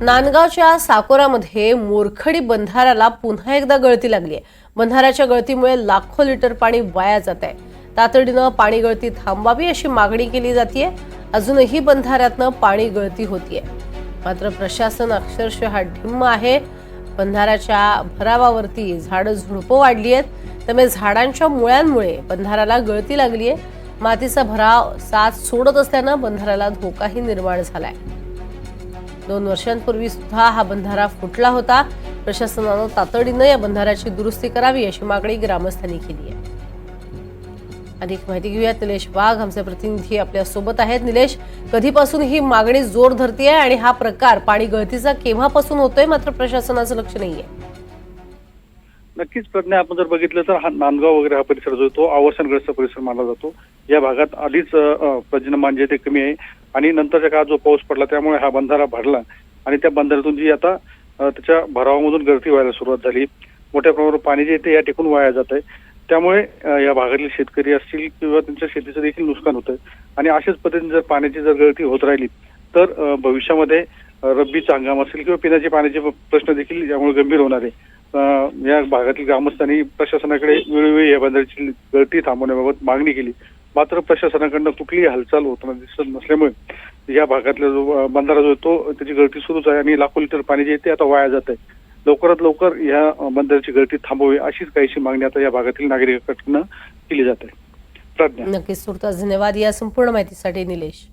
नांदगावच्या साकोरामध्ये मोरखडी बंधाऱ्याला पुन्हा एकदा गळती लागली आहे। बंधाऱ्याच्या गळतीमुळे लाखो लिटर पाणी वाया जात आहे। तातडीनं पाणी गळती थांबावी अशी मागणी केली जाते। अजूनही बंधाऱ्यातनं पाणी गळती होतीये, मात्र प्रशासन अक्षरशः ढिम्म आहे। बंधाऱ्याच्या भरावावरती झाडं झुडपं वाढली आहेत, त्यामुळे झाडांच्या मुळ्यांमुळे बंधाऱ्याला गळती लागली आहे। मातीचा भराव साथ सोडत असल्यानं बंधाऱ्याला धोकाही निर्माण झालाय। 2 वर्षांपूर्वी सुद्धा हा बंधारा फुटला होता। प्रशासनानं तातडीनं या बंधाऱ्याची दुरुस्ती करावी अशी मागणी ग्रामस्थांनी केली आहे। अधिक माहिती घेऊया, निलेश वाघ आमचे प्रतिनिधी आपल्या सोबत आहेत। निलेश, कधीपासून ही मागणी जोर धरतीये आणि हा प्रकार पाणी गळतीचा केव्हापासून होतोय, मात्र प्रशासनाचं लक्ष नाहीये? नक्कीच प्रज्ञा, आपण जर बघितलं तर हा नांदगाव वगैरे हा परिसर जो तो आवर्षणग्रस्त परिसर मानला जातो। या भागात आधीच पर्जन्यमान जे ते कमी आहे आणि नंतरच्या काळात जो पाऊस पडला त्यामुळे हा बंधारा भरला आणि त्या बंधाऱ्यातून जी आता त्याच्या भरावामधून गळती व्हायला सुरुवात झाली। मोठ्या प्रमाणावर पाणी जे ते या ठिकाणी वाया जात आहे, त्यामुळे या भागातील शेतकरी असतील किंवा त्यांच्या शेतीचं देखील नुकसान होतं आणि अशाच पद्धतीने जर पाण्याची जर गळती होत राहिली तर भविष्यामध्ये रब्बीचा हंगाम असेल किंवा पिण्याच्या पाण्याचे प्रश्न देखील यामुळे गंभीर होणार आहे। या भागातील ग्रामस्थांनी प्रशासनाकडे वेळोवेळी या बंधाऱ्याची गळती थांबवण्याबाबत मागणी केली, मात्र प्रशासनाकडनं कुठलीही हालचाल होताना दिसत नसल्यामुळे या भागातला जो बंधारा जो तो त्याची गळती सुरूच आहे आणि लाखो लिटर पाणी जे ते आता वाया जात आहे। लवकरात लवकर या बंधाऱ्याची गळती थांबवावी अशीच काहीशी मागणी आता या भागातील नागरिकांकडनं केली जात आहे। प्रज्ञा, नक्कीच, तुर्तास धन्यवाद या संपूर्ण माहितीसाठी निलेश।